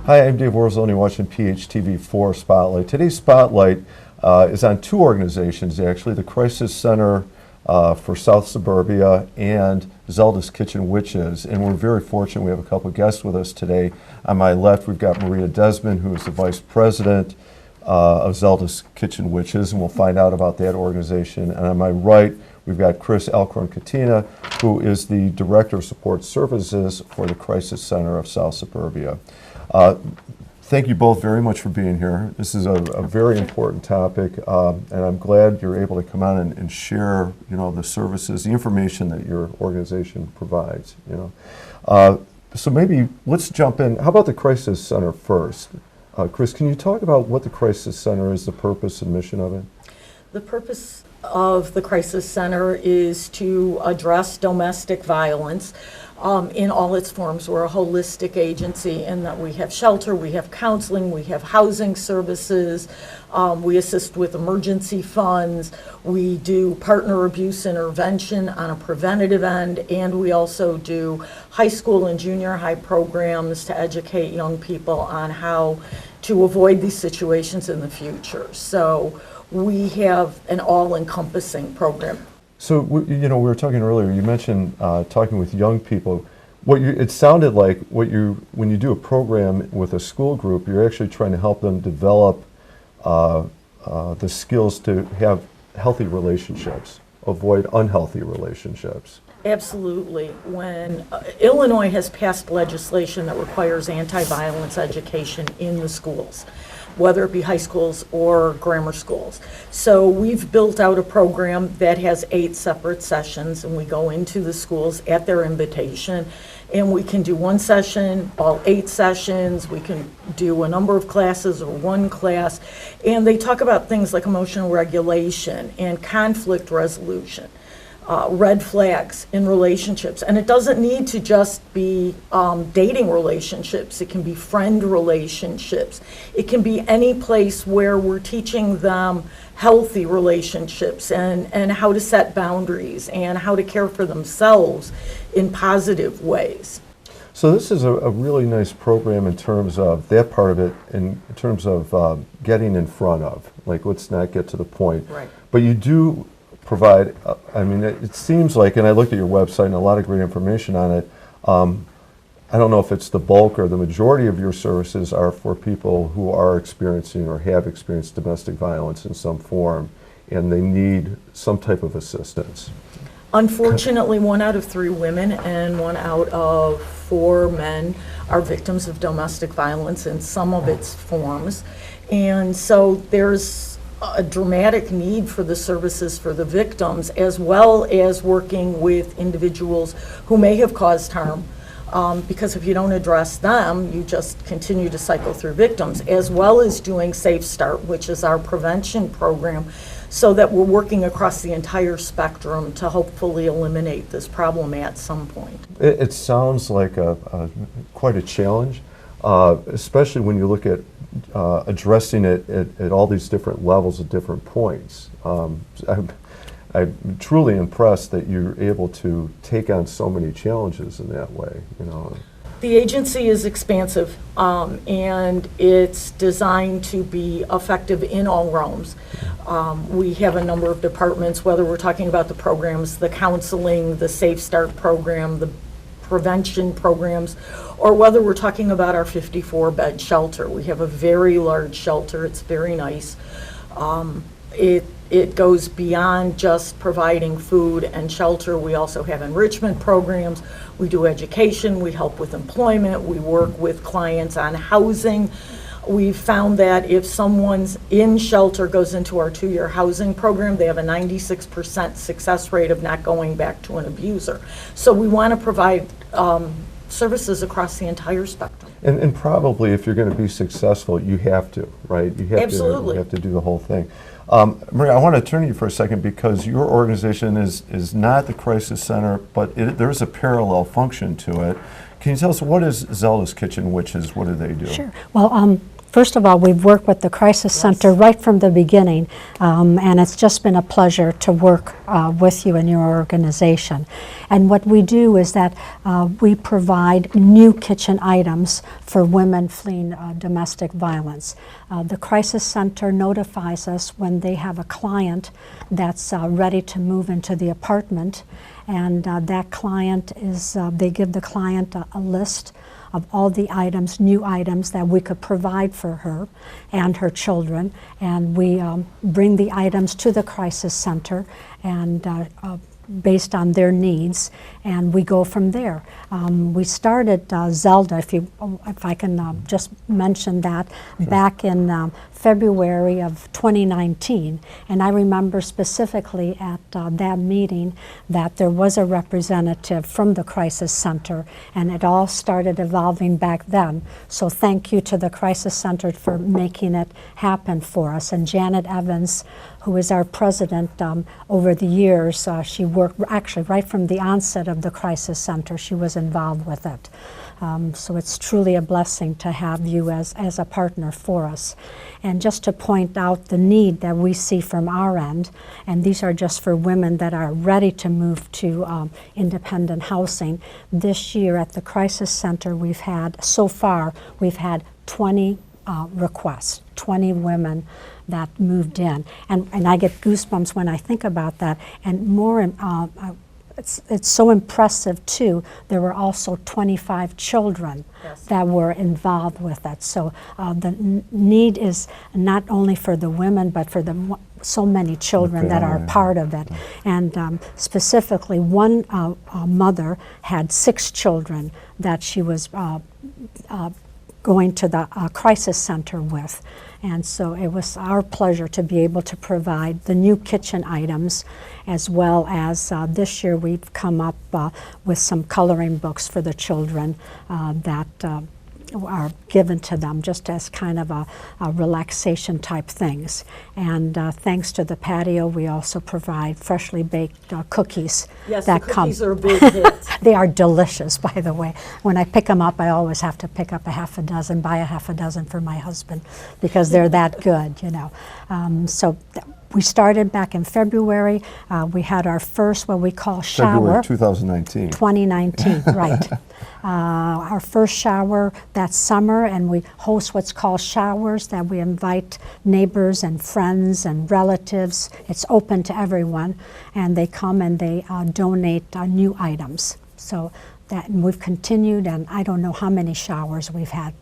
Hi, I'm Dave Warzone. You're watching PHTV4 Spotlight. Today's Spotlight is on two organizations, actually, the Crisis Center for South Suburbia and Zelda's Kitchen Witches. And we're very fortunate. We have a couple of guests with us today. On my left, we've got Maria Desmond, who is the Vice President of Zelda's Kitchen Witches, and we'll find out about that organization. And on my right, we've got Chris Alcorn-Katina, who is the Director of Support Services for the Crisis Center of South Suburbia. Thank you both very much for being here. This is a very important topic, and I'm glad you're able to come on and share, the services, the information that your organization provides. So maybe let's jump in. How about the Crisis Center first? Chris, can you talk about what the Crisis Center is, the purpose and mission of it? The purpose of the Crisis Center is to address domestic violence in all its forms. We're a holistic agency in that we have shelter, we have counseling, we have housing services, we assist with emergency funds, we do partner abuse intervention on a preventative end, and we also do high school and junior high programs to educate young people on how to avoid these situations in the future. So we have an all-encompassing program. So, we were talking earlier, you mentioned talking with young people. It sounded like when you do a program with a school group, you're actually trying to help them develop the skills to have healthy relationships, avoid unhealthy relationships. Absolutely. When Illinois has passed legislation that requires anti-violence education in the schools, whether it be high schools or grammar schools. So we've built out a program that has 8 separate sessions, and we go into the schools at their invitation, and we can do one session, all 8 sessions, we can do a number of classes or one class, and they talk about things like emotional regulation and conflict resolution. Red flags in relationships. And it doesn't need to just be dating relationships. It can be friend relationships. It can be any place where we're teaching them healthy relationships and how to set boundaries and how to care for themselves in positive ways. So this is a really nice program in terms of that part of it, in terms of getting in front of, like, let's not get to the point. Right. But you do provide, it seems like, and I looked at your website and a lot of great information on it. I don't know if it's the bulk or the majority of your services are for people who are experiencing or have experienced domestic violence in some form, and they need some type of assistance. Unfortunately, 1 out of 3 women and 1 out of 4 men are victims of domestic violence in some of its forms. And so there's a dramatic need for the services for the victims, as well as working with individuals who may have caused harm, because if you don't address them, you just continue to cycle through victims, as well as doing Safe Start, which is our prevention program, so that we're working across the entire spectrum to hopefully eliminate this problem at some point. It sounds like quite a challenge, especially when you look at addressing it at all these different levels at different points. I'm truly impressed that you're able to take on so many challenges in that way. The agency is expansive, and it's designed to be effective in all realms. We have a number of departments, whether we're talking about the programs, the counseling, the Safe Start program, the prevention programs, or whether we're talking about our 54-bed shelter. We have a very large shelter. It's very nice. It goes beyond just providing food and shelter. We also have enrichment programs. We do education. We help with employment. We work with clients on housing. We've found that if someone's in shelter goes into our 2-year housing program, they have a 96% success rate of not going back to an abuser. So we want to provide services across the entire spectrum. And probably if you're going to be successful, you have to, right? You have Absolutely. You have to do the whole thing. Maria, I want to turn to you for a second because your organization is not the Crisis Center, but there's a parallel function to it. Can you tell us, what is Zelda's Kitchen Witches? What do they do? Sure. Well, First of all, we've worked with the Crisis Center right from the beginning, and it's just been a pleasure to work with you and your organization. And what we do is that we provide new kitchen items for women fleeing domestic violence. The Crisis Center notifies us when they have a client that's ready to move into the apartment, and that client is, they give the client a list of all the items, new items that we could provide for her and her children, and we bring the items to the Crisis Center and based on their needs, and we go from there. We started Zelda, if I can just mention that, back in February of 2019, and I remember specifically at that meeting that there was a representative from the Crisis Center, and it all started evolving back then. So thank you to the Crisis Center for making it happen for us. And Janet Evans, who is our president, over the years, she worked actually right from the onset of the Crisis Center. She was involved with it. So it's truly a blessing to have you as a partner for us. And just to point out the need that we see from our end, and these are just for women that are ready to move to independent housing. This year at the Crisis Center, so far, we've had 20 requests, 20 women that moved in. And I get goosebumps when I think about that. And more, it's so impressive too, there were also 25 children that were involved with it. So the need is not only for the women, but for so many children that are part of it. And specifically, one mother had 6 children that she was going to the Crisis Center with. And so it was our pleasure to be able to provide the new kitchen items, as well as this year we've come up with some coloring books for the children that are given to them just as kind of a relaxation type things. And thanks to the patio, we also provide freshly baked cookies. Yes, that the cookies are a big hit. They are delicious, by the way. When I pick them up, I always have to pick up a half a dozen, buy a half a dozen for my husband, because they're that good, you know. We started back in February. We had our first, what we call shower. February 2019. 2019, right. Our first shower that summer, and we host what's called showers that we invite neighbors and friends and relatives. It's open to everyone, and they come and they donate new items. So and we've continued, and I don't know how many showers we've had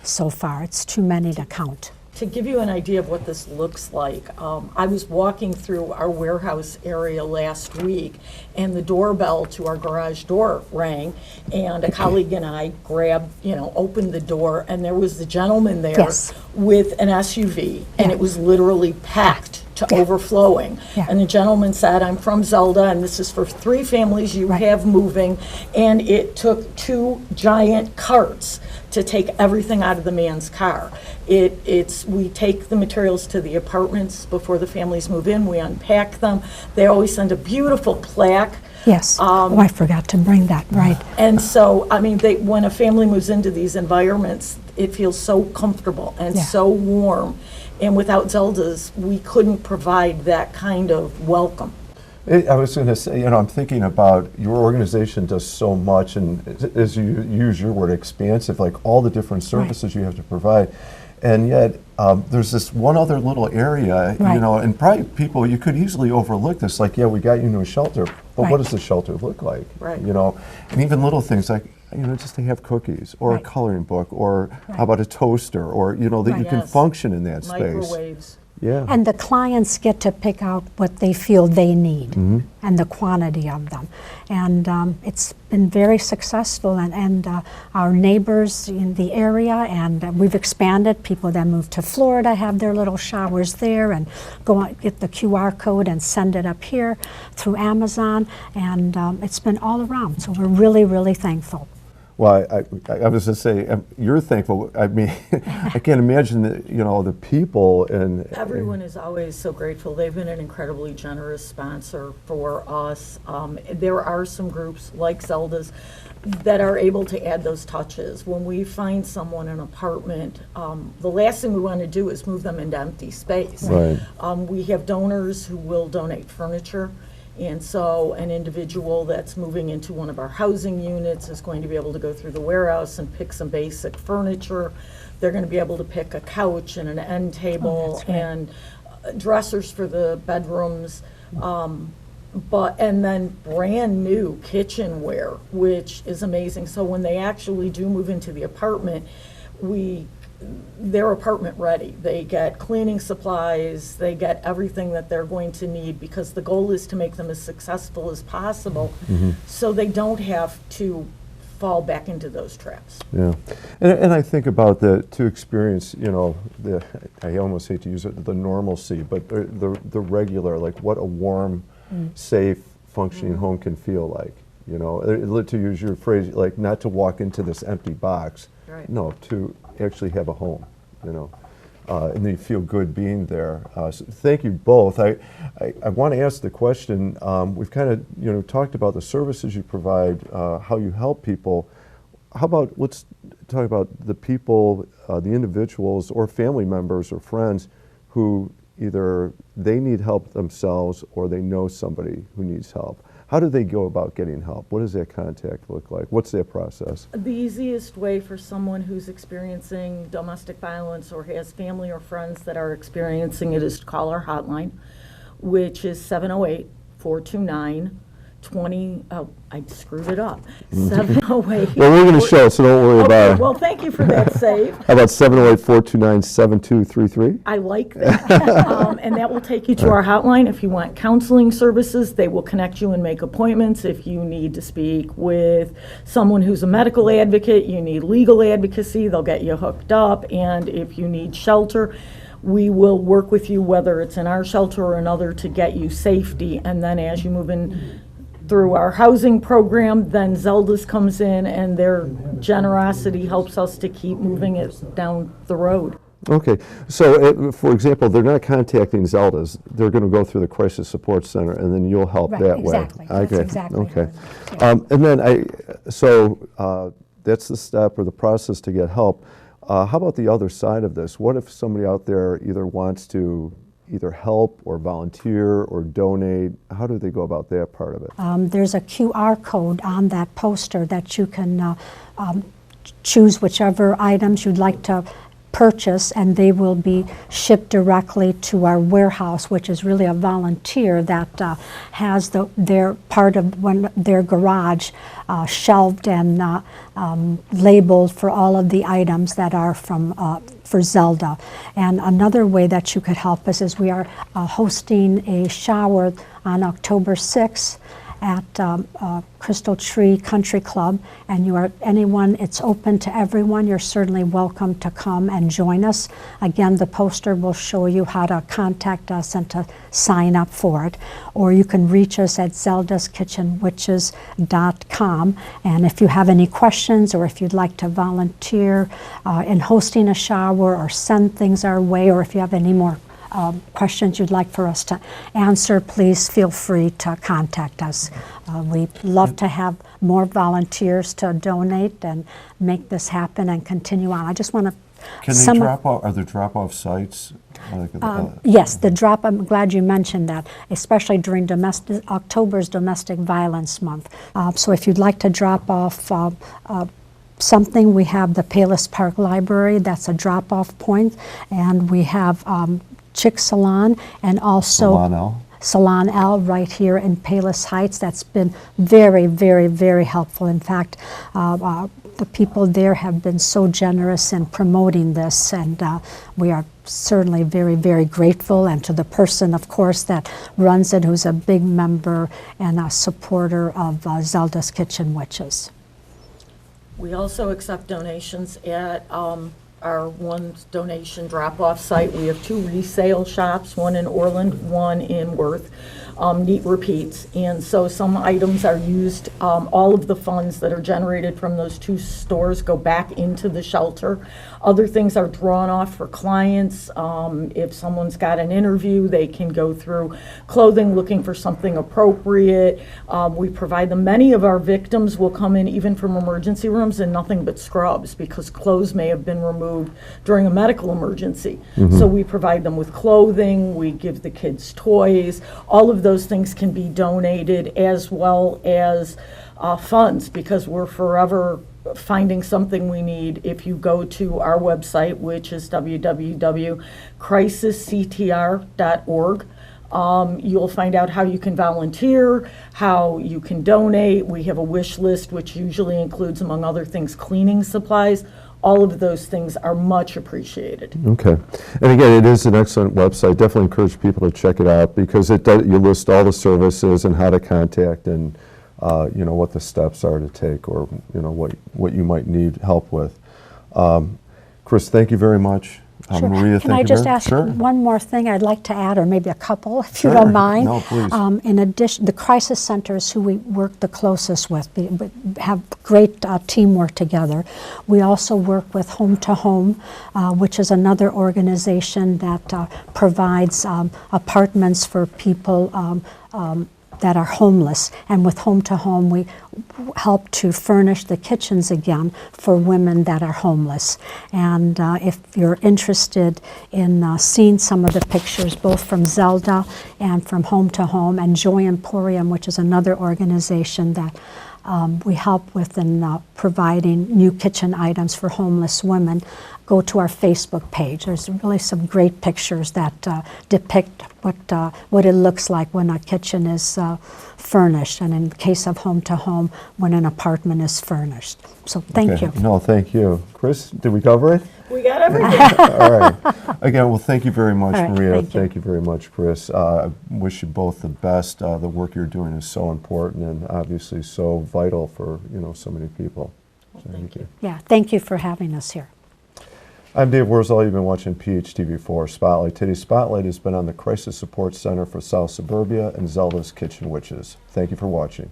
so far. It's too many to count. To give you an idea of what this looks like, I was walking through our warehouse area last week, and the doorbell to our garage door rang, and a colleague and I opened the door, and there was the gentleman there with an SUV, and it was literally packed to overflowing. And the gentleman said, "I'm from Zelda, and this is for 3 families you have moving," and it took 2 giant carts to take everything out of the man's car. We take the materials to the apartments before the families move in. We unpack them. They always send a beautiful plaque. Yes. I forgot to bring that, right. And so, I mean, when a family moves into these environments, it feels so comfortable and so warm. And without Zelda's, we couldn't provide that kind of welcome. I was going to say, I'm thinking about your organization does so much, and as you use your word, expansive, like all the different services you have to provide. And yet, there's this one other little area, and probably people, you could easily overlook this, like, we got you into a shelter, but what does the shelter look like? And even little things like, just to have cookies, or a coloring book, or how about a toaster, or, that you can function in that space. Microwaves. Yeah. And the clients get to pick out what they feel they need and the quantity of them. And it's been very successful, and our neighbors in the area, and we've expanded. People that move to Florida have their little showers there, and go on, get the QR code and send it up here through Amazon, and it's been all around. So we're really, really thankful. Well, I was going to say, you're thankful. I mean, I can't imagine that, the people and Everyone is always so grateful. They've been an incredibly generous sponsor for us. There are some groups like Zelda's that are able to add those touches. When we find someone an apartment, the last thing we want to do is move them into empty space. Right. We have donors who will donate furniture. And so an individual that's moving into one of our housing units is going to be able to go through the warehouse and pick some basic furniture. They're going to be able to pick a couch and an end table and dressers for the bedrooms, and then brand new kitchenware, which is amazing. So when they actually do move into the apartment, they're apartment ready. They get cleaning supplies, they get everything that they're going to need, because the goal is to make them as successful as possible so they don't have to fall back into those traps. Yeah, and I think about to experience, I almost hate to use it, the normalcy, but the regular, like what a warm, safe, functioning home can feel like. To use your phrase, like not to walk into this empty box. Right. No, to actually have a home, and you feel good being there. So thank you both. I want to ask the question, we've kind of, talked about the services you provide, how you help people. How about, let's talk about the people, the individuals or family members or friends who either they need help themselves or they know somebody who needs help. How do they go about getting help? What does that contact look like? What's their process? The easiest way for someone who's experiencing domestic violence or has family or friends that are experiencing it is to call our hotline, which is 708-429-20, I screwed it up. 708. Well, we're going to show it, so don't worry about it. Well, thank you for that save. How about 708-429-7233? I like that. And that will take you to our hotline. If you want counseling services, they will connect you and make appointments. If you need to speak with someone who's a medical advocate, you need legal advocacy, they'll get you hooked up. And if you need shelter, we will work with you, whether it's in our shelter or another, to get you safety. And then as you move in through our housing program, then Zelda's comes in, and their generosity helps us to keep moving it down the road. Okay, so for example, they're not contacting Zelda's, they're going to go through the Crisis Support Center, and then you'll help that exactly. way. That's exactly. Okay. And then that's the step or the process to get help. How about the other side of this? What if somebody out there either wants to either help or volunteer or donate? How do they go about that part of it? There's a QR code on that poster that you can choose whichever items you'd like to purchase, and they will be shipped directly to our warehouse, which is really a volunteer that has their part of their garage shelved and labeled for all of the items that are for Zelda. And another way that you could help us is we are hosting a shower on October 6th at Crystal Tree Country Club, and it's open to everyone. You're certainly welcome to come and join us. Again, the poster will show you how to contact us and to sign up for it. Or you can reach us at zeldaskitchenwitches.com. And if you have any questions, or if you'd like to volunteer in hosting a shower or send things our way, or if you have any more questions you'd like for us to answer, please feel free to contact us. We'd love to have more volunteers to donate and make this happen and continue on. I just want to Can they drop off? Are there drop-off sites? Yes, I'm glad you mentioned that, especially during October's Domestic Violence Month. So if you'd like to drop off something, we have the Palis Park Library, that's a drop-off point, and we have Chick Salon, and also Salon L right here in Palis Heights. That's been very, very, very helpful. In fact, the people there have been so generous in promoting this, and we are certainly very, very grateful. And to the person, of course, that runs it, who's a big member and a supporter of Zelda's Kitchen Witches. We also accept donations at our one donation drop-off site. We have two resale shops, one in Orland, one in Worth. neat repeats. And so some items are used, all of the funds that are generated from those 2 stores go back into the shelter. Other things are drawn off for clients. If someone's got an interview, they can go through clothing looking for something appropriate. We provide them. Many of our victims will come in even from emergency rooms in nothing but scrubs because clothes may have been removed during a medical emergency. So we provide them with clothing, we give the kids toys. All of those things can be donated as well as funds because we're forever finding something we need. If you go to our website, which is www.crisisctr.org, you'll find out how you can volunteer, how you can donate. We have a wish list, which usually includes, among other things, cleaning supplies. All of those things are much appreciated. Okay. And again, it is an excellent website. Definitely encourage people to check it out because it does, you list all the services and how to contact and you know, what the steps are to take or, you know, what you might need help with. Chris, thank you very much. Sure. Maria, Can thank I you just very ask Sure. one more thing I'd like to add, or maybe a couple, if Sure. you don't mind? No, please. In addition, the crisis centers who we work the closest with, we have great teamwork together. We also work with Home to Home, which is another organization that provides apartments for people that are homeless. And with Home to Home, we help to furnish the kitchens again for women that are homeless. And if you're interested in seeing some of the pictures, both from Zelda and from Home to Home, and Joy Emporium, which is another organization that we help with in providing new kitchen items for homeless women, go to our Facebook page. There's really some great pictures that depict what it looks like when a kitchen is furnished, and in the case of Home to Home, when an apartment is furnished. So thank Okay. you. No, thank you. Chris, did we cover it? We got everything. All right. Again, well, thank you very much, All right, Maria. thank you. very much, Chris. I wish you both the best. The work you're doing is so important and obviously so vital for, you know, so many people. So thank you. Yeah, thank you for having us here. I'm Dave Wurzel. You've been watching PHTV4 Spotlight. Today's Spotlight has been on the Crisis Support Center for South Suburbia and Zelda's Kitchen Witches. Thank you for watching.